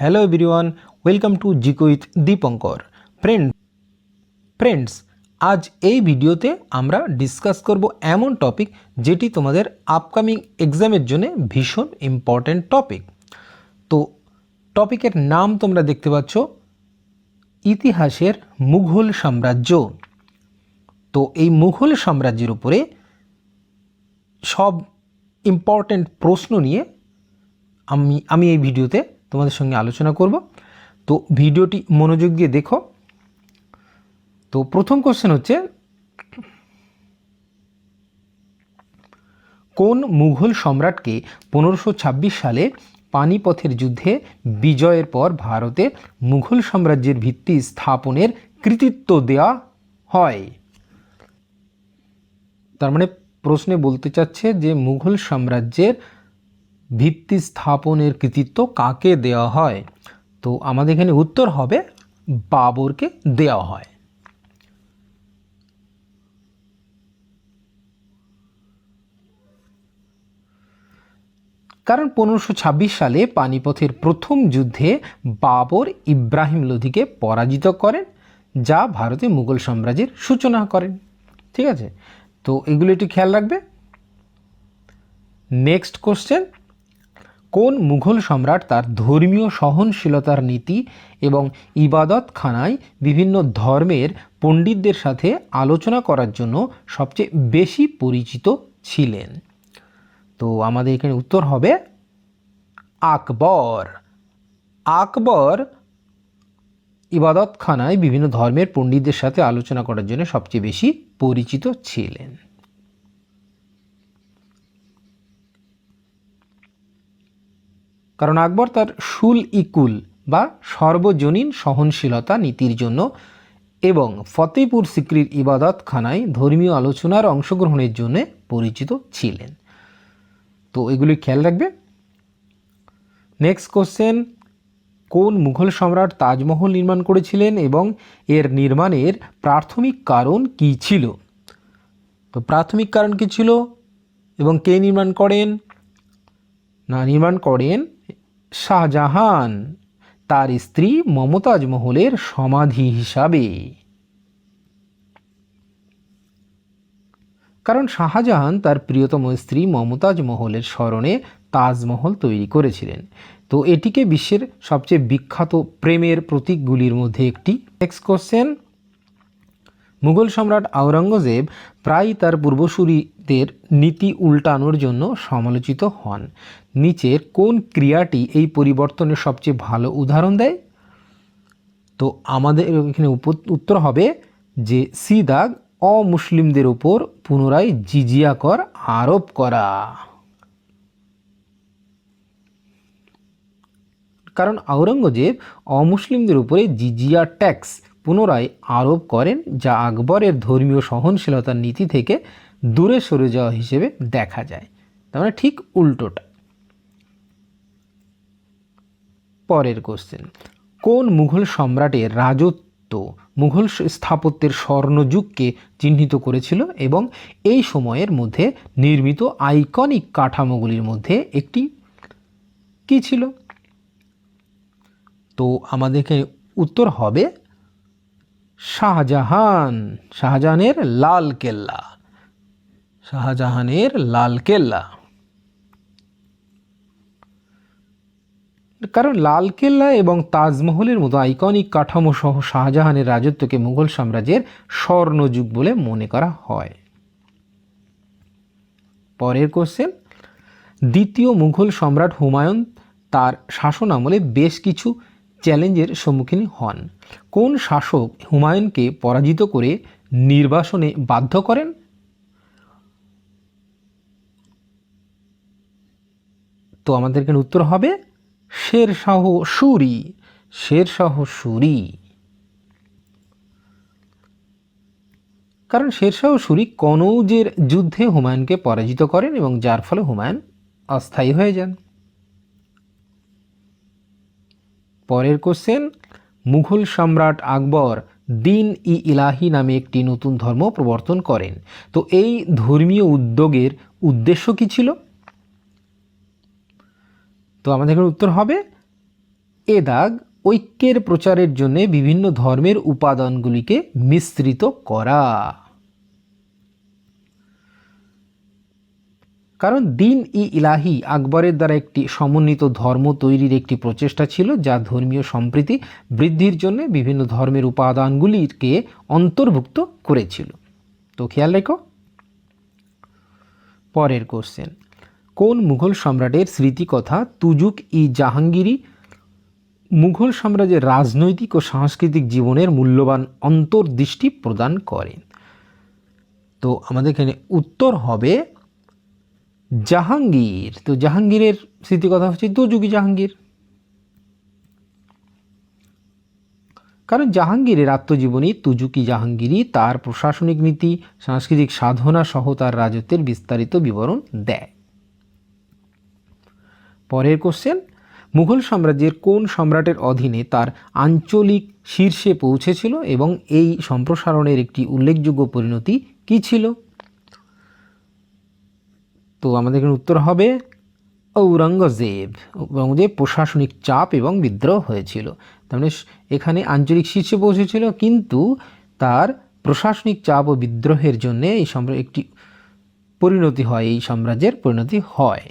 Hello everyone, welcome to Jiko with Dipankar. Friends, আজ এই ভিডিওতে আমরা ডিসকাস করব এমন টপিক যেটি তোমাদের আপকামিং এক্সামের জন্য ভীষণ ইম্পর্ট্যান্ট টপিক। তো টপিকের নাম তোমরা দেখতে পাচ্ছ, ইতিহাসের মুঘল সাম্রাজ্য। তো এই মুঘল সাম্রাজ্যের উপরে সব ইম্পর্ট্যান্ট প্রশ্ন নিয়ে আমি এই ভিডিওতে তোমাদের সঙ্গে আলোচনা করব। তো ভিডিওটি মনোযোগ দিয়ে দেখো। তো প্রথম কোশ্চেন হচ্ছে, কোন মুঘল সম্রাটকে 1526 সালে পানিপথের যুদ্ধে বিজয়ের পর ভারতে মুঘল সাম্রাজ্যের ভিত্তি স্থাপনের কৃতিত্ব দেওয়া হয়? তার মানে প্রশ্নে বলতে চাচ্ছে যে মুঘল সাম্রাজ্যের ভিত্তি স্থাপনের কৃতিত্ব কাকে দেওয়া হয়? তো আমাদের এখানে উত্তর হবে বাবরকে দেওয়া হয়। কারণ 1526 সালে পানিপথের প্রথম যুদ্ধে বাবর ইব্রাহিম লোধিকে পরাজিত করেন, যা ভারতে মুঘল সাম্রাজ্যের সূচনা করেন। ঠিক আছে, তো এগুলো একটু খেয়াল রাখবে। নেক্সট কোশ্চেন, কোন মুঘল সম্রাট তার ধর্মীয় সহনশীলতার নীতি এবং ইবাদতখানায় বিভিন্ন ধর্মের পণ্ডিতদের সাথে আলোচনা করার জন্য সবচেয়ে বেশি পরিচিত ছিলেন? তো আমাদের এখানে উত্তর হবে আকবর। আকবর ইবাদতখানায় বিভিন্ন ধর্মের পণ্ডিতদের সাথে আলোচনা করার জন্য সবচেয়ে বেশি পরিচিত ছিলেন। কারণ আকবর তার শুল ইকুল বা সর্বজনীন সহনশীলতা নীতির জন্য এবং ফতেপুর সিক্রির ইবাদতখানায় ধর্মীয় আলোচনার অংশগ্রহণের জন্য পরিচিত ছিলেন। তো এগুলি খেয়াল রাখবে। নেক্সট কোশ্চেন, কোন মুঘল সম্রাট তাজমহল নির্মাণ করেছিলেন এবং এর নির্মাণের প্রাথমিক কারণ কী ছিল? তো প্রাথমিক কারণ কী ছিল এবং কে নির্মাণ করেন? নির্মাণ করেন শাহজাহান তার স্ত্রী মমতাজ মহলের সমাধি হিসাবে। কারণ শাহজাহান তার প্রিয়তম স্ত্রী মমতাজ মহলের স্মরণে তাজমহল তৈরি করেছিলেন। তো এটিকে বিশ্বের সবচেয়ে বিখ্যাত প্রেমের প্রতীকগুলির মধ্যে একটি। নেক্সট কোশ্চেন, মুঘল সম্রাট আওরঙ্গজেব প্রায় তার পূর্বসূরিদের নীতি উল্টানোর জন্য সমালোচিত হন। নিচের কোন ক্রিয়াটি এই পরিবর্তনের সবচেয়ে ভালো উদাহরণ দেয়? তো আমাদের এখানে উত্তর হবে যে সিদাগ অমুসলিমদের উপর পুনরায় জিজিয়া কর আরোপ করা। কারণ আওরঙ্গজেব অমুসলিমদের উপরে জিজিয়া ট্যাক্স পুনরায় আরোপ করেন, যা আকবরের ধর্মীয় সহনশীলতার নীতি থেকে দূরে সরে যাওয়া হিসেবে দেখা যায়। তার মানে ঠিক উল্টোটা। পরের কোশ্চেন, কোন মুঘল সম্রাটের রাজত্ব মুঘল স্থাপত্যের স্বর্ণযুগকে চিহ্নিত করেছিল এবং এই সময়ের মধ্যে নির্মিত আইকনিক কাঠামোগুলির মধ্যে একটি কী ছিল? তো আমাদেরকে উত্তর হবে শাহজাহান। শাহজাহানের লাল কেল্লা। শাহজাহানের লাল কেল্লা। কারণ লালকেল্লা এবং তাজমহলের মতো আইকনিক কাঠামো সহ শাহজাহানের রাজত্বকে মুঘল সাম্রাজ্যের স্বর্ণযুগ বলে মনে করা হয়। পরের কোশ্চেন, দ্বিতীয় মুঘল সম্রাট হুমায়ুন তার শাসন আমলে বেশ কিছু চ্যালেঞ্জের সম্মুখীন হন। কোন শাসক হুমায়ুনকে পরাজিত করে নির্বাসনে বাধ্য করেন? তো আমাদের এখানে উত্তর হবে শেরশাহ সুরি। শেরশাহ সুরি। কারণ শেরশাহ সুরি কনৌজের যুদ্ধে হুমায়ুনকে পরাজিত করেন এবং যার ফলে হুমায়ুন অস্থায়ী হয়ে যান। পরের কোশ্চেন, মুঘল সম্রাট আকবর দিন ই ইলাহি নামে একটি নতুন ধর্ম প্রবর্তন করেন। তো এই ধর্মীয় উদ্যোগের উদ্দেশ্য কী ছিল? তো আমাদের এখানে উত্তর হবে এ দাগ ঐক্যের প্রচারের জন্য বিভিন্ন ধর্মের উপাদানগুলিকে মিশ্রিত করা। কারণ দিন ই ইলাহি আকবরের দ্বারা একটি সমন্বিত ধর্ম তৈরির একটি প্রচেষ্টা ছিল, যা ধর্মীয় সম্প্রীতি বৃদ্ধির জন্য বিভিন্ন ধর্মের উপাদানগুলিকে অন্তর্ভুক্ত করেছিল। তো খেয়াল রেখো। পরের কোশ্চেন, কোন মুঘল সম্রাটের স্মৃতিকথা তুজুক ই জাহাঙ্গীরি মুঘল সাম্রাজ্যের রাজনৈতিক ও সাংস্কৃতিক জীবনের মূল্যবান অন্তর্দৃষ্টি প্রদান করে? তো আমাদের এখানে উত্তর হবে জাহাঙ্গীর। তো জাহাঙ্গীরের স্মৃতিকথা হচ্ছে তুজুক ই জাহাঙ্গীর। কারণ জাহাঙ্গীরের আত্মজীবনী তুজুক ই জাহাঙ্গীরই তার প্রশাসনিক নীতি, সাংস্কৃতিক সাধনা সহ তার রাজত্বের বিস্তারিত বিবরণ দেয়। পরের কোশ্চেন, মুঘল সাম্রাজ্যের কোন সম্রাটের অধীনে তার আঞ্চলিক শীর্ষে পৌঁছেছিল এবং এই সম্প্রসারণের একটি উল্লেখযোগ্য পরিণতি কী ছিল? তো আমাদের এখানে উত্তর হবে ঔরঙ্গজেব। ঔরঙ্গজেব প্রশাসনিক চাপ এবং বিদ্রোহ হয়েছিল। তার মানে এখানে আঞ্চলিক শীর্ষে পৌঁছেছিল, কিন্তু তার প্রশাসনিক চাপ ও বিদ্রোহের জন্য এই একটি পরিণতি হয়, এই সাম্রাজ্যের পরিণতি হয়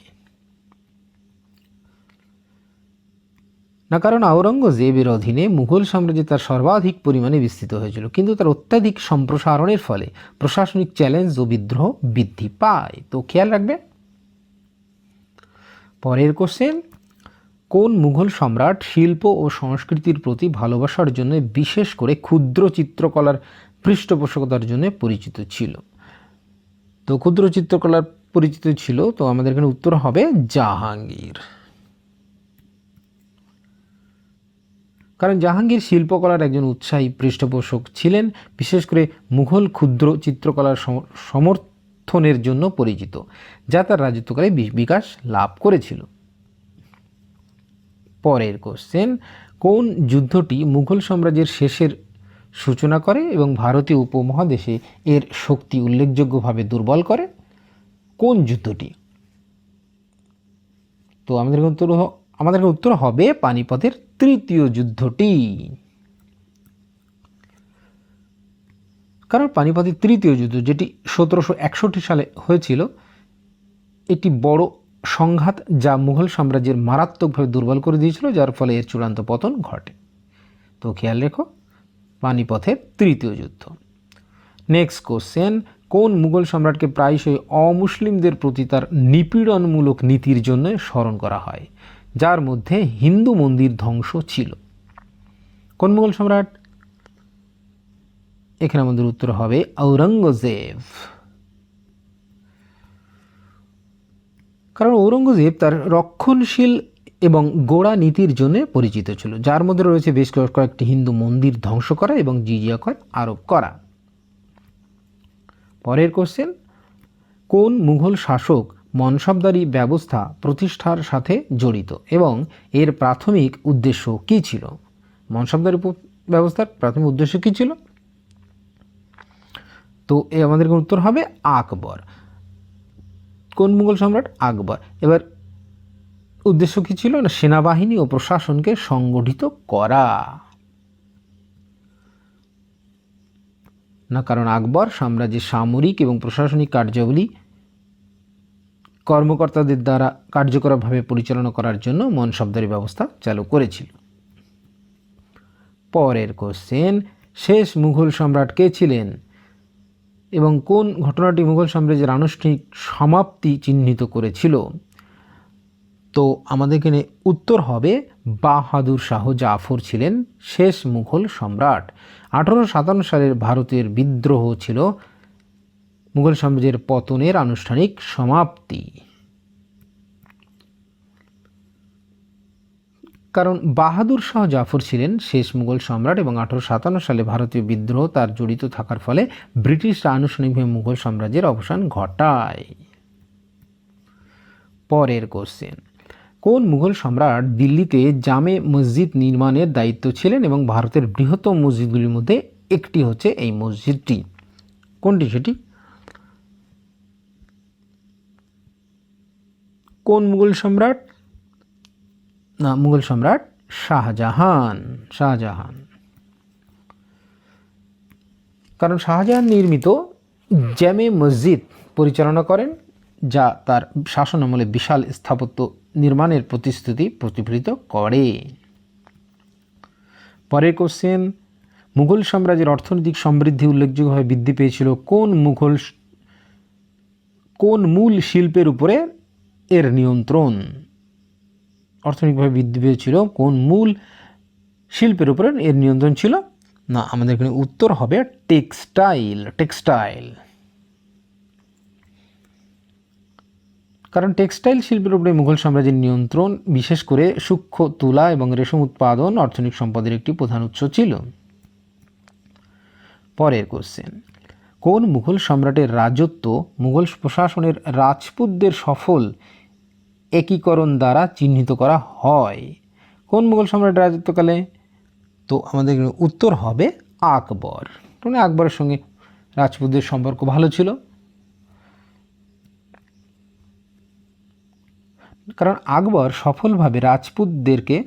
না। কারণ আওরঙ্গজেবের অধীনে মুঘল সাম্রাজ্য তার সর্বাধিক পরিমাণে বিস্তৃত হয়েছিল, কিন্তু তার অত্যাধিক সম্প্রসারণের ফলে প্রশাসনিক চ্যালেঞ্জ ও বিদ্রোহ বৃদ্ধি পায়। তো খেয়াল রাখবে। পরের কোশ্চেন, কোন মুঘল সম্রাট শিল্প ও সংস্কৃতির প্রতি ভালোবাসার জন্য বিশেষ করে ক্ষুদ্র চিত্রকলার পৃষ্ঠপোষকতার জন্য পরিচিত ছিল? তো ক্ষুদ্র চিত্রকলার পরিচিত ছিল, তো আমাদের এখানে উত্তর হবে জাহাঙ্গীর। কারণ জাহাঙ্গীর শিল্পকলার একজন উৎসাহী পৃষ্ঠপোষক ছিলেন, বিশেষ করে মুঘল ক্ষুদ্র চিত্রকলার সমর্থনের জন্য পরিচিত, যা তার রাজত্বকালে বিকাশ লাভ করেছিল। পরের কোশ্চেন, কোন যুদ্ধটি মুঘল সাম্রাজ্যের শেষের সূচনা করে এবং ভারতীয় উপমহাদেশে এর শক্তি উল্লেখযোগ্যভাবে দুর্বল করে? কোন যুদ্ধটি? তো আমাদের উত্তর হবে পানিপথের তৃতীয় যুদ্ধটি। কারণ পানিপথের তৃতীয় যুদ্ধ, যেটি 1761 সালে হয়েছিল, এটি বড় সংঘাত যা মুঘল সাম্রাজ্যের মারাত্মকভাবে দুর্বল করে দিয়েছিল, যার ফলে এর চূড়ান্ত পতন ঘটে। তো খেয়াল রেখো, পানিপথের তৃতীয় যুদ্ধ। নেক্সট কোশ্চেন, কোন মুঘল সম্রাটকে প্রায়শই অমুসলিমদের প্রতি তার নিপীড়নমূলক নীতির জন্য স্মরণ করা হয়, যার মধ্যে হিন্দু মন্দির ধ্বংস ছিল? কোন মুঘল সম্রাট? এখানে আমাদের উত্তর হবে ঔরঙ্গজেব। কারণ ঔরঙ্গজেব তার রক্ষণশীল এবং গোড়া নীতির জন্য পরিচিত ছিল, যার মধ্যে রয়েছে বেশ কয়েকটি হিন্দু মন্দির ধ্বংস করা এবং জিজিয়া কর আরোপ করা। পরের কোশ্চেন, কোন মুঘল শাসক মনসবদারি ব্যবস্থা প্রতিষ্ঠার সাথে জড়িত এবং এর প্রাথমিক উদ্দেশ্য কী ছিল? মনসবদারি ব্যবস্থার প্রাথমিক উদ্দেশ্য কী ছিল? তো আমাদের উত্তর হবে আকবর। কোন মুঘল সম্রাট? আকবর। এবার উদ্দেশ্য কী ছিল? না, সেনাবাহিনী ও প্রশাসনকে সংগঠিত করা। না, কারণ আকবর সাম্রাজ্যের সামরিক এবং প্রশাসনিক কার্যাবলী কর্মকর্তাদের দ্বারা কার্যকরভাবে পরিচালনা করার জন্য মনসবদারি ব্যবস্থা চালু করেছিল। পরের কোশ্চেন, শেষ মুঘল সম্রাট কে ছিলেন এবং কোন ঘটনাটি মুঘল সাম্রাজ্যের আনুষ্ঠানিক সমাপ্তি চিহ্নিত করেছিল? তো আমাদের এখানে উত্তর হবে বাহাদুর শাহ জাফর ছিলেন শেষ মুঘল সম্রাট। 1857 সালের ভারতের বিদ্রোহ ছিল মুঘল সাম্রাজ্যের পতনের আনুষ্ঠানিক সমাপ্তি। কারণ বাহাদুর শাহ জাফর ছিলেন শেষ মুঘল সম্রাট এবং 1857 সালে ভারতীয় বিদ্রোহ তার জড়িত থাকার ফলে ব্রিটিশরা আনুষ্ঠানিকভাবে মুঘল সাম্রাজ্যের অবসান ঘটায়। পরের কোশ্চেন, কোন মুঘল সম্রাট দিল্লিতে জামে মসজিদ নির্মাণের দায়িত্ব ছিলেন এবং ভারতের বৃহত্তম মসজিদগুলির মধ্যে একটি হচ্ছে এই মসজিদটি? কোনটি সেটি? কোন মুঘল সম্রাট? না, মুঘল সম্রাট শাহজাহান। শাহজাহান, কারণ শাহজাহান নির্মিত জামে মসজিদ পরিচালনা করেন, যা তার শাসন আমলে বিশাল স্থাপত্য নির্মাণের প্রতিশ্রুতি প্রতিফলিত করে। পরের কোশ্চেন, মুঘল সাম্রাজ্যের অর্থনৈতিক সমৃদ্ধি উল্লেখযোগ্যভাবে বৃদ্ধি পেয়েছিল কোন মূল শিল্পের উপরে এর নিয়ন্ত্রণ? অর্থনৈতিকভাবে বৃদ্ধি পেয়েছিল কোন মূল শিল্পের উপরে এর নিয়ন্ত্রণ ছিল? না, আমাদের এখানে উত্তর হবে টেক্সটাইল। টেক্সটাইল, কারণ টেক্সটাইল শিল্পের উপরে মুঘল সাম্রাজ্যের নিয়ন্ত্রণ, বিশেষ করে সূক্ষ্ম তুলা এবং রেশম উৎপাদন অর্থনৈতিক সম্পদের একটি প্রধান উৎস ছিল। পরের কোশ্চেন, কোন মুঘল সম্রাটের রাজত্ব মুঘল প্রশাসনের রাজপুতদের সফল একীকরণ দ্বারা চিহ্নিত করা হয়? কোন মুঘল সম্রাটের রাজত্বকালে? তো আমাদের উত্তর হবে আকবর। মানে আকবরের সঙ্গে রাজপুতদের সম্পর্ক ভালো ছিল, কারণ আকবর সফলভাবে রাজপুতদেরকে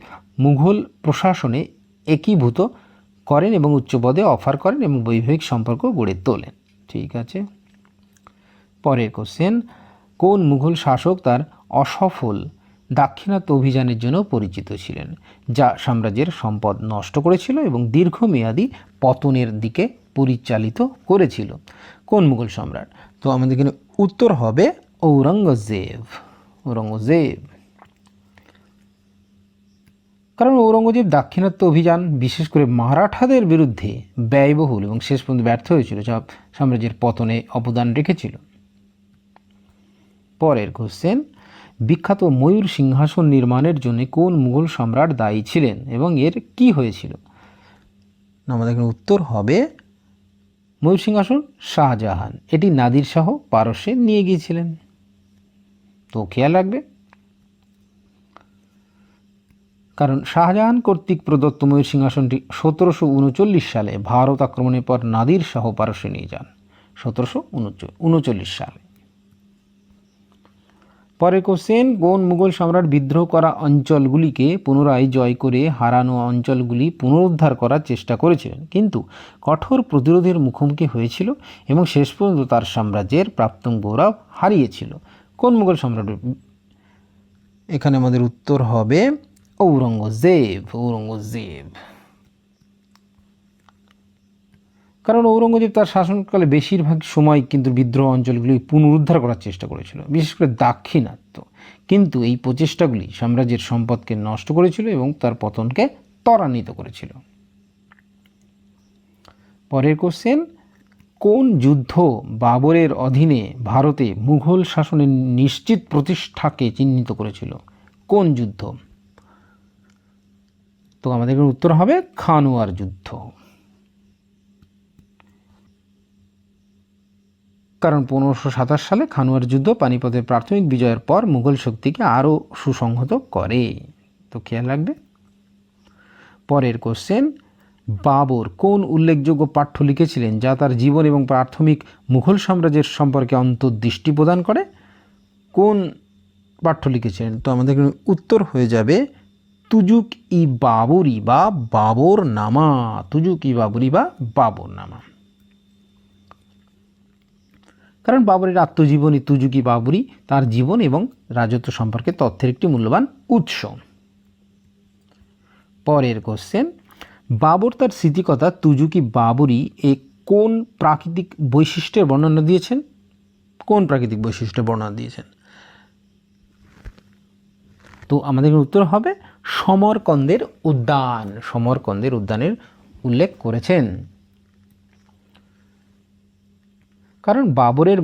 মুঘল প্রশাসনে একীভূত করেন এবং উচ্চ পদে অফার করেন এবং বৈবাহিক সম্পর্ক গড়ে তোলেন। ঠিক আছে, পরের কোশ্চেন, কোন মুঘল শাসক তার অসফল দাক্ষিণাত্য অভিযানের জন্য পরিচিত ছিলেন, যা সাম্রাজ্যের সম্পদ নষ্ট করেছিল এবং দীর্ঘমেয়াদী পতনের দিকে পরিচালিত করেছিল? কোন মুঘল সম্রাট? তো আমাদের এখানে উত্তর হবে ঔরঙ্গজেব। ঔরঙ্গজেব, কারণ ঔরঙ্গজেব দাক্ষিণাত্য অভিযান বিশেষ করে মারাঠাদের বিরুদ্ধে ব্যয়বহুল এবং শেষ পর্যন্ত ব্যর্থ হয়েছিল, যা সাম্রাজ্যের পতনে অবদান রেখেছিল। পরের কোশ্চেন, বিখ্যাত ময়ূর সিংহাসন নির্মাণের জন্য কোন মুঘল সম্রাট দায়ী ছিলেন এবং এর কি হয়েছিল? আমাদের এখানে উত্তর হবে ময়ূর সিংহাসন শাহজাহান। এটি নাদির শাহ পারস্যে নিয়ে গিয়েছিলেন। তো খেয়াল রাখবে, কারণ শাহজাহান কর্তৃক প্রদত্ত ময়ূর সিংহাসনটি 1739 সালে ভারত আক্রমণের পর নাদির শাহ পারস্যে নিয়ে যান 1739 সালে। পরের কোশ্চেন, কোন মুঘল সম্রাট বিদ্রোহ করা অঞ্চলগুলিকে পুনরায় জয় করে হারানো অঞ্চলগুলি পুনরুদ্ধার করার চেষ্টা করেছিলেন, কিন্তু কঠোর প্রতিরোধের মুখোমুখি হয়েছিল এবং শেষ পর্যন্ত তার সাম্রাজ্যের প্রাপ্ত গৌরব হারিয়েছিল? কোন মুঘল সম্রাট? এখানে আমাদের উত্তর হবে ঔরঙ্গজেব। ঔরঙ্গজেব, কারণ ঔরঙ্গজেব তার শাসনকালে বেশিরভাগ সময় কিন্তু বিদ্রোহ অঞ্চলগুলি পুনরুদ্ধার করার চেষ্টা করেছিল, বিশেষ করে দাক্ষিণাত্য, কিন্তু এই প্রচেষ্টাগুলি সাম্রাজ্যের সম্পদকে নষ্ট করেছিল এবং তার পতনকে ত্বরান্বিত করেছিল। পরের কোশ্চেন, কোন যুদ্ধ বাবরের অধীনে ভারতে মুঘল শাসনের নিশ্চিত প্রতিষ্ঠাকে চিহ্নিত করেছিল? কোন যুদ্ধ? তো আমাদের উত্তর হবে খানোয়ার যুদ্ধ, কারণ 1527 সালে খানোয়ার যুদ্ধ পানিপথের প্রাথমিক বিজয়ের পর মুঘল শক্তিকে আরও সুসংহত করে। তো খেয়াল রাখবে। পরের কোশ্চেন, বাবর কোন উল্লেখযোগ্য পাঠ্য লিখেছিলেন যা তার জীবন এবং প্রাথমিক মুঘল সাম্রাজ্যের সম্পর্কে অন্তর্দৃষ্টি প্রদান করে? কোন পাঠ্য লিখেছিলেন? তো আমাদের উত্তর হয়ে যাবে তুজুক ই বাবরি বা বাবর নামা। তুজুক ই বাবরি বা বাবর নামা, কারণ বাবরের আত্মজীবনী তুজুক ই বাবরি তার জীবন এবং রাজত্ব সম্পর্কে তথ্যের একটি মূল্যবান উৎস। পরের কোশ্চেন, বাবর তার স্মৃতিকথা তুজুক ই বাবরি এ কোন প্রাকৃতিক বৈশিষ্ট্যের বর্ণনা দিয়েছেন? কোন প্রাকৃতিক বৈশিষ্ট্যের বর্ণনা দিয়েছেন? তো আমাদের উত্তর হবে সমরকন্দের উদ্যান। সমরকন্দের উদ্যানের উল্লেখ করেছেন, কারণ বাবরের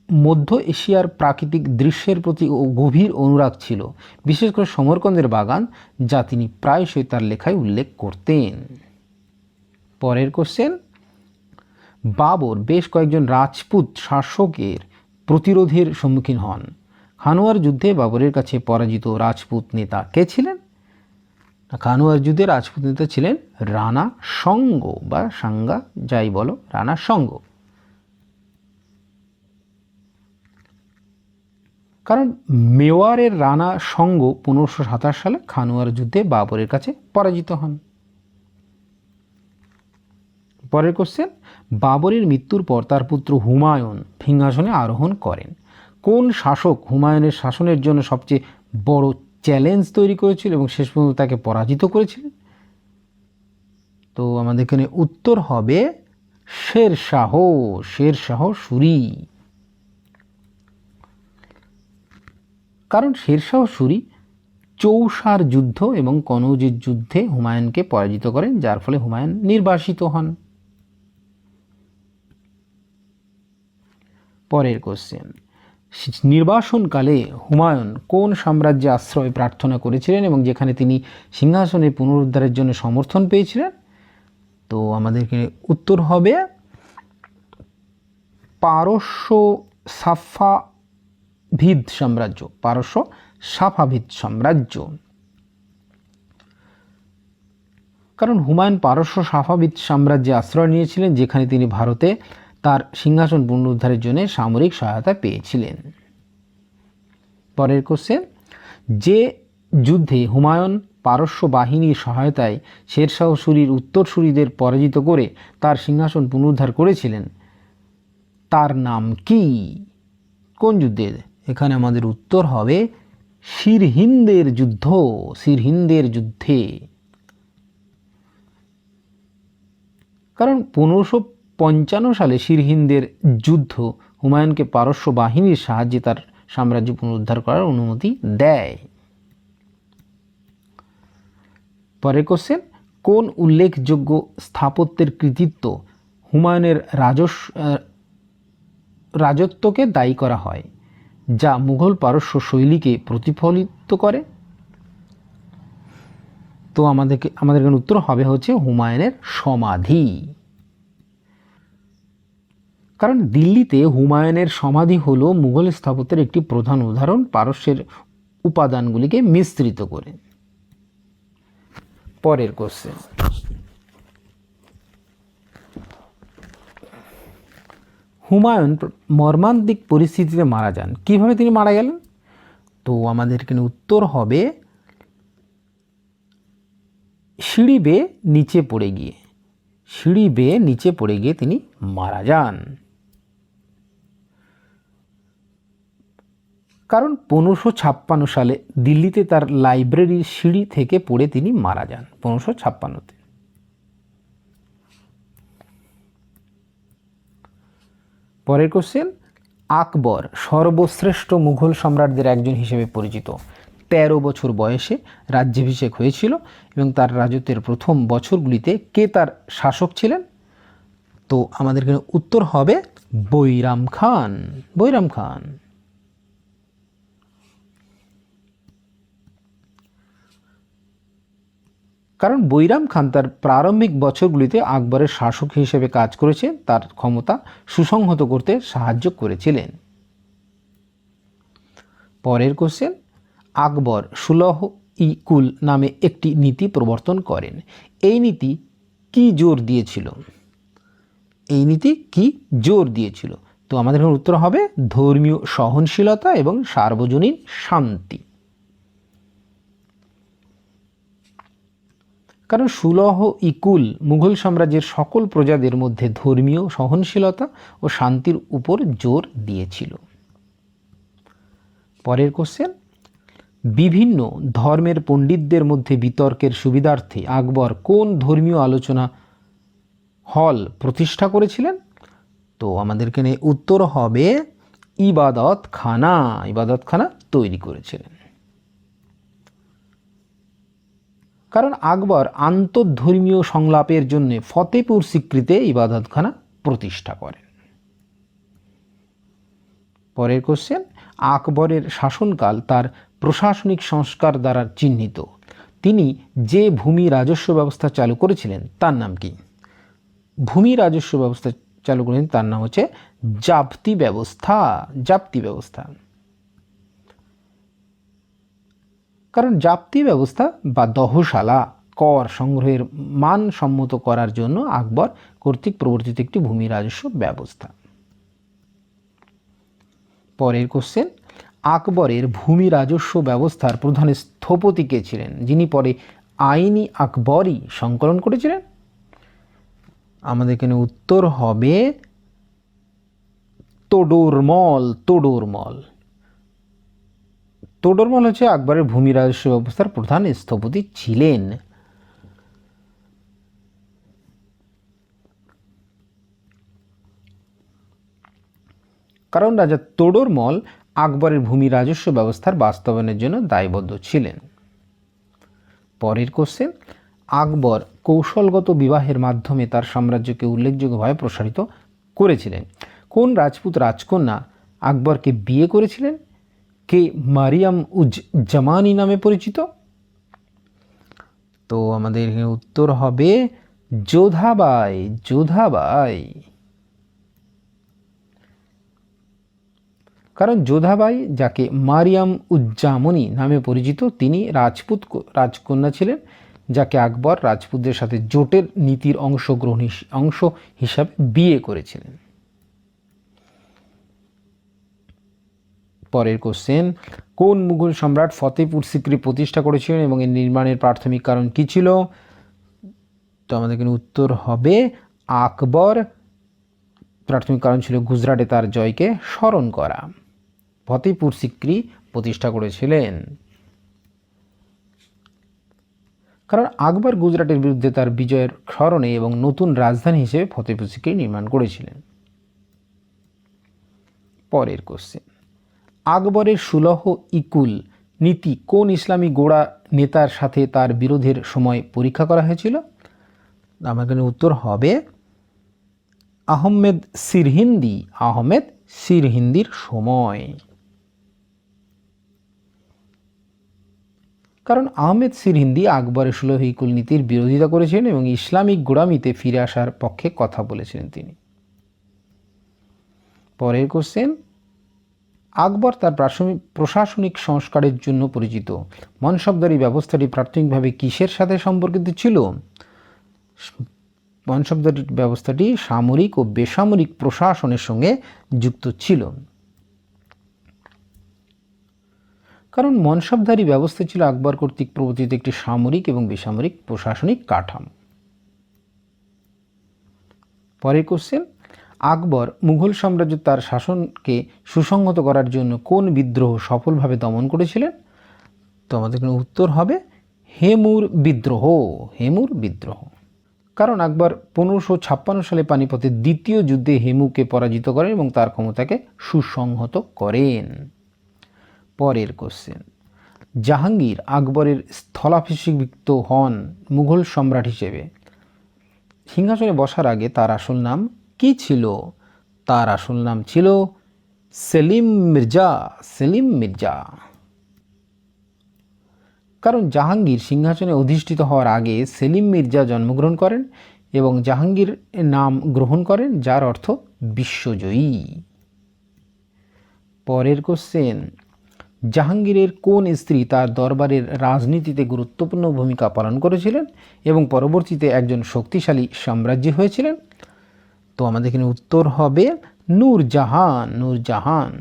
মধ্য এশিয়ার প্রাকৃতিক দৃশ্যের প্রতি গভীর অনুরাগ ছিল, বিশেষ করে সমরকন্দের বাগান, যা তিনি প্রায়শই তার লেখায় উল্লেখ করতেন। পরের কোশ্চেন, বাবর বেশ কয়েকজন রাজপুত শাসকের প্রতিরোধের সম্মুখীন হন। খানোয়ার যুদ্ধে বাবরের কাছে পরাজিত রাজপুত নেতা কে ছিলেন? খানোয়ার যুদ্ধে রাজপুত নেতা ছিলেন রানা সঙ্গ বা সাঙ্গা, যাই বলো, রানা সঙ্গ। কারণ মেওয়ারের রানা সঙ্গ 1527 সালে খানুয়ার যুদ্ধে বাবরের কাছে পরাজিত হন। পরের কোশ্চেন, বাবরের মৃত্যুর পর তার পুত্র হুমায়ুন সিংহাসনে আরোহণ করেন। কোন শাসক হুমায়ুনের শাসনের জন্য সবচেয়ে বড় চ্যালেঞ্জ তৈরি করেছিল এবং শেষ পর্যন্ত তাকে পরাজিত করেছিলেন? তো আমাদের এখানে উত্তর হবে শেরশাহ সুরি। কারণ শেরশাহ সুরি চৌসার যুদ্ধ এবং কনৌজের যুদ্ধে হুমায়ুনকে পরাজিত করেন, যার ফলে হুমায়ুন নির্বাসিত হন। পরের কোশ্চেন, নির্বাসনকালে হুমায়ুন কোন সাম্রাজ্যে আশ্রয় প্রার্থনা করেছিলেন এবং যেখানে তিনি সিংহাসনের পুনরুদ্ধারের জন্য সমর্থন পেয়েছিলেন? তো আমাদেরকে উত্তর হবে পারস্য সাফাভিদ সাম্রাজ্য। কারণ হুমায়ুন পারস্য সাফাভিদ সাম্রাজ্যে আশ্রয় নিয়েছিলেন, যেখানে তিনি ভারতে তার সিংহাসন পুনরুদ্ধারের জন্য সামরিক সহায়তা পেয়েছিলেন। পরের কোশ্চেন, যে যুদ্ধে হুমায়ুন পারস্য বাহিনীর সহায়তায় শেরশাহ সুরির উত্তরসূরিদের পরাজিত করে তার সিংহাসন পুনরুদ্ধার করেছিলেন, তার নাম কি? কোন যুদ্ধে? এখানে আমাদের উত্তর হবে সিরহিন্দের যুদ্ধে। কারণ 1555 সালে সিরহিন্দের যুদ্ধ হুমায়ুনকে পারস্য বাহিনীর সাহায্যে তার সাম্রাজ্য পুনরুদ্ধার করার অনুমতি দেয়। পরের কোশ্চেন, কোন উল্লেখযোগ্য স্থাপত্যের কৃতিত্ব হুমায়ুনের রাজত্বকে দায়ী করা হয়, যা মুঘল পারস্য শৈলীকে প্রতিফলিত করে? তো আমাদের এখানে উত্তর হবে হচ্ছে হুমায়ুনের সমাধি। কারণ দিল্লিতে হুমায়ুনের সমাধি হলো মুঘল স্থাপত্যের একটি প্রধান উদাহরণ, পারস্যের উপাদানগুলিকে মিশ্রিত করে। পরের কোশ্চেন, হুমায়ুন মর্মান্তিক পরিস্থিতিতে মারা যান, কিভাবে তিনি মারা গেলেন? তো আমাদের এখানে উত্তর হবে সিঁড়ি বেয়ে নিচে পড়ে গিয়ে তিনি মারা যান। কারণ 1556 সালে দিল্লিতে তার লাইব্রেরির সিঁড়ি থেকে পড়ে তিনি মারা যান 1556-তে। পরের কোশ্চেন, আকবর সর্বশ্রেষ্ঠ মুঘল সম্রাটদের একজন হিসেবে পরিচিত। 13 বছর বয়সে রাজ্যাভিষেক হয়েছিল এবং তার রাজত্বের প্রথম বছরগুলিতে কে তার শাসক ছিলেন? তো আমাদের এখানে উত্তর হবে বৈরাম খান। কারণ বৈরাম খান তার প্রারম্ভিক বছরগুলিতে আকবরের শাসক হিসেবে কাজ করেছে, তার ক্ষমতা সুসংহত করতে সাহায্য করেছিলেন। পরের কোশ্চেন, আকবর সুলহ-ই-কুল নামে একটি নীতি প্রবর্তন করেন। এই নীতি কি জোর দিয়েছিল? তো আমাদের উত্তর হবে ধর্মীয় সহনশীলতা এবং সার্বজনীন শান্তি। কারণ সুলহ-ই-কুল মুঘল সাম্রাজ্যের সকল প্রজাদের মধ্যে ধর্মীয় সহনশীলতা ও শান্তির উপর জোর দিয়েছিল। পরের কোশ্চেন, বিভিন্ন ধর্মের পণ্ডিতদের মধ্যে বিতর্কের সুবিধার্থে আকবর কোন ধর্মীয় আলোচনা হল প্রতিষ্ঠা করেছিলেন? তো আমাদের এখানে উত্তর হবে ইবাদতখানা তৈরি করেছিলেন। কারণ আকবর আন্তঃধর্মীয় সংলাপের জন্য ফতেপুর সিক্রিতে ইবাদতখানা প্রতিষ্ঠা করেন। পরের কোশ্চেন, আকবরের শাসনকাল তার প্রশাসনিক সংস্কার দ্বারা চিহ্নিত। তিনি যে ভূমি রাজস্ব ব্যবস্থা চালু করেছিলেন তার নাম কি? ভূমি রাজস্ব ব্যবস্থা চালু করেছেন তার নাম হচ্ছে জাপ্তি ব্যবস্থা। কারণ জাপ্তি ব্যবস্থা বা দহশালা কর সংগ্রহের মান সম্মত করার জন্য আকবর কর্তৃক প্রবর্তিত একটি ভূমি রাজস্ব ব্যবস্থা। পরের কোশ্চেন, আকবরের ভূমি রাজস্ব ব্যবস্থার প্রধান স্থপতি কে ছিলেন, যিনি পরে আইনি আকবরী সংকলন করেছিলেন? আমাদের এখানে উত্তর হবে তোডরমল। তোডরমল হচ্ছে আকবরের ভূমি রাজস্ব ব্যবস্থার প্রধান স্থপতি ছিলেন। কারণ রাজা তোডরমল আকবরের ভূমি রাজস্ব ব্যবস্থার বাস্তবায়নের জন্য দায়বদ্ধ ছিলেন। পরের কোশ্চেন, আকবর কৌশলগত বিবাহের মাধ্যমে তার সাম্রাজ্যকে উল্লেখযোগ্যভাবে প্রসারিত করেছিলেন? কোন রাজপুত রাজকন্যা আকবরকে বিয়ে করেছিলেন? কে মারিয়াম উজ জামানি নামে পরিচিত? তো আমাদের উত্তর হবে যোধাবাই। কারণ যোধাবাই, যাকে মারিয়াম উজ্জামনি নামে পরিচিত, তিনি রাজপুত রাজকন্যা ছিলেন, যাকে আকবর রাজপুতদের সাথে জোটের নীতির অংশ হিসাবে বিয়ে করেছিলেন। পরের কোশ্চেন, কোন মুঘল সম্রাট ফতেপুর সিক্রি প্রতিষ্ঠা করেছিলেন এবং এর নির্মাণের প্রাথমিক কারণ কি ছিল? তো আমাদের এখানে উত্তর হবে আকবর। প্রাথমিক কারণ ছিল গুজরাটে তার জয়কে স্মরণ করা। ফতেপুর সিক্রি প্রতিষ্ঠা করেছিলেন কারণ আকবর গুজরাটের বিরুদ্ধে তার বিজয়ের স্মরণে এবং নতুন রাজধানী হিসেবে ফতেপুর সিক্রি নির্মাণ করেছিলেন। পরের কোশ্চেন, আকবরের সুলহ ইকুল নীতি কোন ইসলামী গোড়া নেতার সাথে তার বিরোধের সময় পরীক্ষা করা হয়েছিল? আমার এখানে উত্তর হবে আহমেদ সিরহিন্দির সময়। কারণ আহমেদ সিরহিন্দি আকবরের সুলহ ইকুল নীতির বিরোধিতা করেছিলেন এবং ইসলামিক গোড়ামিতে ফিরে আসার পক্ষে কথা বলেছিলেন তিনি। পরের কোশ্চেন, আকবর তার প্রশাসনিক সংস্কারের জন্য পরিচিত মনসবদারি ব্যবস্থাটি প্রাথমিকভাবে কিসের সাথে সম্পর্কিত ছিল? মনসবদারি ব্যবস্থাটি সামরিক ও বেসামরিক প্রশাসনের সঙ্গে যুক্ত ছিল। কারণ মনসবদারি ব্যবস্থা ছিল আকবর কর্তৃক প্রবর্তিত একটি সামরিক এবং বেসামরিক প্রশাসনিক কাঠামো। পরের কোশ্চেন, আকবর মুঘল সাম্রাজ্য তার শাসনকে সুসংহত করার জন্য কোন বিদ্রোহ সফলভাবে দমন করেছিলেন? তো আমাদের এখানে উত্তর হবে হেমুর বিদ্রোহ। কারণ আকবর 1556 সালে পানিপথের দ্বিতীয় যুদ্ধে হেমুকে পরাজিত করেন এবং তার ক্ষমতাকে সুসংহত করেন। পরের কোশ্চেন, জাহাঙ্গীর আকবরের স্থলাভিষিক্ত হন মুঘল সম্রাট হিসেবে। সিংহাসনে বসার আগে তার আসল নাম কি ছিল? তার আসল নাম ছিল সেলিম মির্জা। কারণ জাহাঙ্গীর সিংহাসনে অধিষ্ঠিত হওয়ার আগে সেলিম মির্জা জন্মগ্রহণ করেন এবং জাহাঙ্গীর নাম গ্রহণ করেন, যার অর্থ বিশ্বজয়ী। পরের কোশ্চেন, জাহাঙ্গীরের কোন স্ত্রী তার দরবারের রাজনীতিতে গুরুত্বপূর্ণ ভূমিকা পালন করেছিলেন এবং পরবর্তীতে একজন শক্তিশালী সাম্রাজ্য হয়েছিলেন? তো আমাদের এখানে উত্তর হবে নূরজাহান।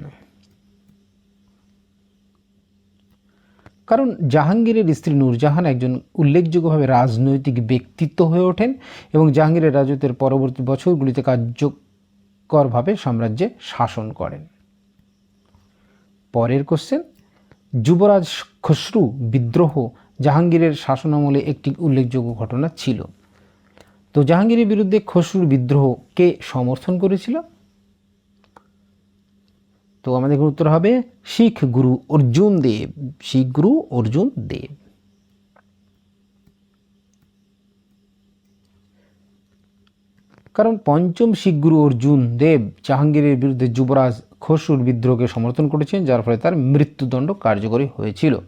কারণ জাহাঙ্গীরের স্ত্রী নূরজাহান একজন উল্লেখযোগ্যভাবে রাজনৈতিক ব্যক্তিত্ব হয়ে ওঠেন এবং জাহাঙ্গীরের রাজত্বের পরবর্তী বছরগুলিতে কার্যকরভাবে সাম্রাজ্যে শাসন করেন। পরের কোশ্চেন, যুবরাজ খসরু বিদ্রোহ জাহাঙ্গীরের শাসনামলে একটি উল্লেখযোগ্য ঘটনা ছিল। তো জাহাঙ্গীরের বিরুদ্ধে খসরুর বিদ্রোহ কে সমর্থন করেছিল? তো আমাদের উত্তর হবে শিখ গুরু অর্জুন দেব। কারণ পঞ্চম শিখ গুরু অর্জুন দেব জাহাঙ্গীরের বিরুদ্ধে যুবরাজ খসরুর বিদ্রোহকে সমর্থন করেছেন, যার ফলে তার মৃত্যুদণ্ড কার্যকরী হয়েছিল।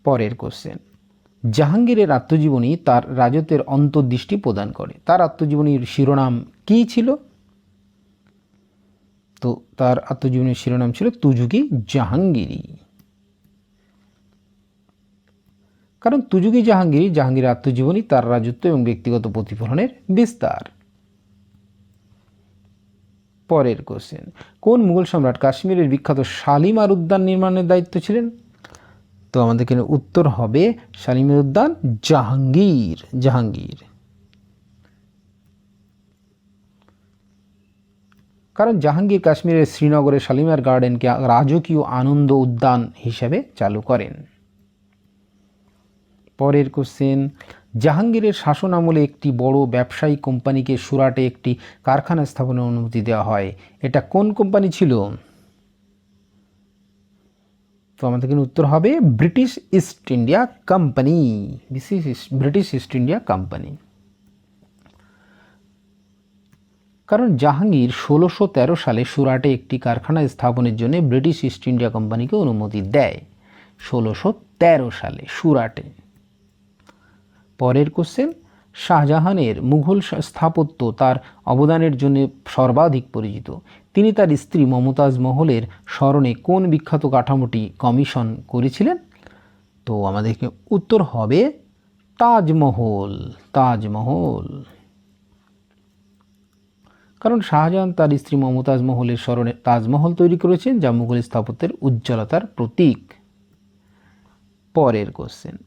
পরের কোশ্চেন, জাহাঙ্গীরের আত্মজীবনী তার রাজত্বের অন্তর্দৃষ্টি প্রদান করে। তার আত্মজীবনীর শিরোনাম কি ছিল? তো তার আত্মজীবনীর শিরোনাম ছিল তুজুকি জাহাঙ্গীরি। কারণ তুজুকি জাহাঙ্গীরের আত্মজীবনী তার রাজত্ব এবং ব্যক্তিগত প্রতিফলনের বিস্তার। পরের কোশ্চেন, কোন মুঘল সম্রাট কাশ্মীরের বিখ্যাত শালিমার উদ্যান নির্মাণের দায়িত্ব ছিলেন? তো আমাদের এখানে উত্তর হবে শালিমার উদ্যান জাহাঙ্গীর। কারণ জাহাঙ্গীর কাশ্মীরের শ্রীনগরের শালিমার গার্ডেনকে রাজকীয় আনন্দ উদ্যান হিসেবে চালু করেন। পরের কোশ্চেন, জাহাঙ্গীরের শাসন আমলে একটি বড় ব্যবসায়িক কোম্পানিকে সুরাটে একটি কারখানা স্থাপনের অনুমতি দেওয়া হয়। এটা কোন কোম্পানি ছিল? তো আমাদের এখানে উত্তর হবে British east India company. British east India company. কারণ জাহাঙ্গীর 1613 সালে সুরাটে একটি কারখানা স্থাপনের জন্য ব্রিটিশ ইস্ট ইন্ডিয়া কোম্পানিকে অনুমতি দেয়। 1613 সালে সুরাটে। পরের কোশ্চেন, শাহজাহানের মুঘল স্থাপত্য তার অবদানের জন্য সর্বাধিক পরিচিত। তিনি তার স্ত্রী মমতাজ মহলের স্মরণে কোন বিখ্যাত কাঠামোটি কমিশন করেছিলেন? তো আমাদের উত্তর হবে তাজমহল। কারণ শাহজাহান তার স্ত্রী মমতাজ মহলের স্মরণে তাজমহল তৈরি করেছেন, যা মুঘল স্থাপত্যের উজ্জ্বলতার প্রতীক। পরের কোশ্চেন,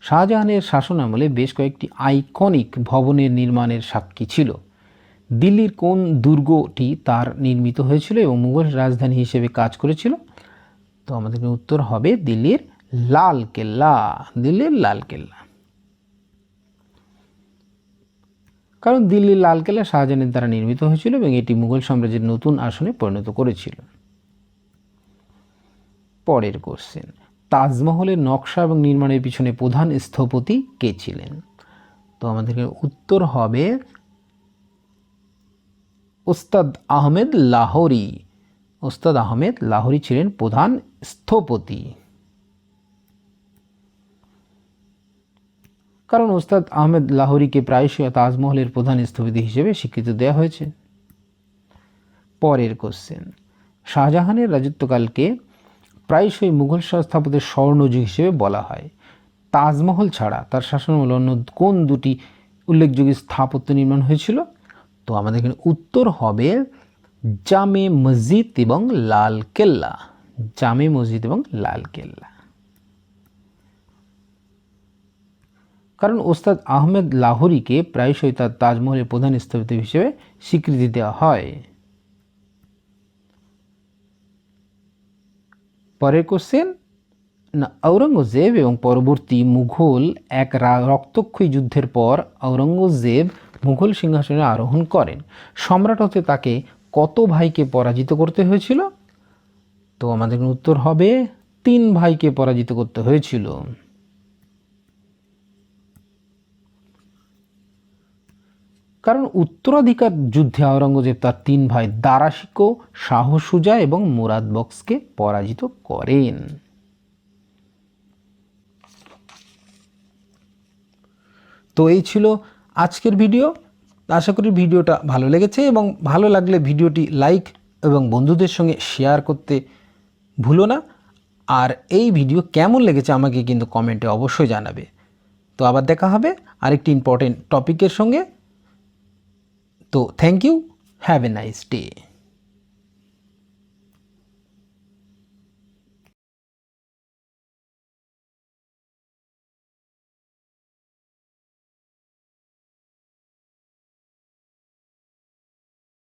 শাহজাহানের শাসনামলে বেশ কয়েকটি আইকনিক ভবনের নির্মাণের সাক্ষী ছিল। দিল্লির কোন দুর্গটি তার নির্মিত হয়েছিল এবং মুঘল রাজধানী হিসেবে কাজ করেছিল? তো আমাদের উত্তর হবে দিল্লির লাল কেল্লা। কারণ দিল্লির লাল কেল্লা শাহজাহানের দ্বারা নির্মিত হয়েছিল এবং এটি মুঘল সাম্রাজ্যের নতুন আসনে পরিণত করেছিল। পরের কোশ্চেন, তাজমহলের নকশা এবং নির্মাণের পিছনে প্রধান স্থপতি কে ছিলেন? তো আমাদের উত্তর হবে ওস্তাদ আহমেদ লাহোরী ছিলেন প্রধান স্থপতি। কারণ ওস্তাদ আহমেদ লাহোরীকে প্রায়শই তাজমহলের প্রধান স্থপতি হিসেবে স্বীকৃতি দেওয়া হয়েছে। পরের কোশ্চেন, শাহজাহানের রাজত্বকালকে প্রায়শই মুঘল স্থাপত্যের স্বর্ণযুগ হিসেবে বলা হয়। তাজমহল ছাড়া তার শাসনামলে অন্য কোন দুটি উল্লেখযোগ্য স্থাপত্য নির্মাণ হয়েছিল? তো আমাদের এখানে উত্তর হবে জামে মসজিদ এবং লাল কেল্লা। কারণ ওস্তাদ আহমেদ লাহোরীকে প্রায়শই তার তাজমহলের প্রধান স্থপতি হিসেবে স্বীকৃতি দেওয়া হয়। পরের কোশ্চেন, ঔরঙ্গজেব এবং পরবর্তী মুঘল এক রক্তক্ষয়ী যুদ্ধের পর ঔরঙ্গজেব মুঘল সিংহাসনে আরোহণ করেন। সম্রাট হতে তাকে কত ভাইকে পরাজিত করতে হয়েছিল? তো আমাদের উত্তর হবে 3 ভাইকে পরাজিত করতে হয়েছিল। কারণ উত্তরাধিকার যুদ্ধে ঔরঙ্গজেব তার 3 ভাই দারা শিকো, শাহ সুজা এবং মুরাদ বক্সকে পরাজিত করেন। তো এই ছিল আজকের ভিডিও। আশা করি ভিডিওটা ভালো লেগেছে এবং ভালো লাগলে ভিডিওটি লাইক এবং বন্ধুদের সঙ্গে শেয়ার করতে ভুলো না। আর এই ভিডিও কেমন লেগেছে আমাকে কিন্তু কমেন্টে অবশ্যই জানাবে। তো আবার দেখা হবে আরেকটি ইম্পর্টেন্ট টপিকের সঙ্গে। তো thank you, have a nice day.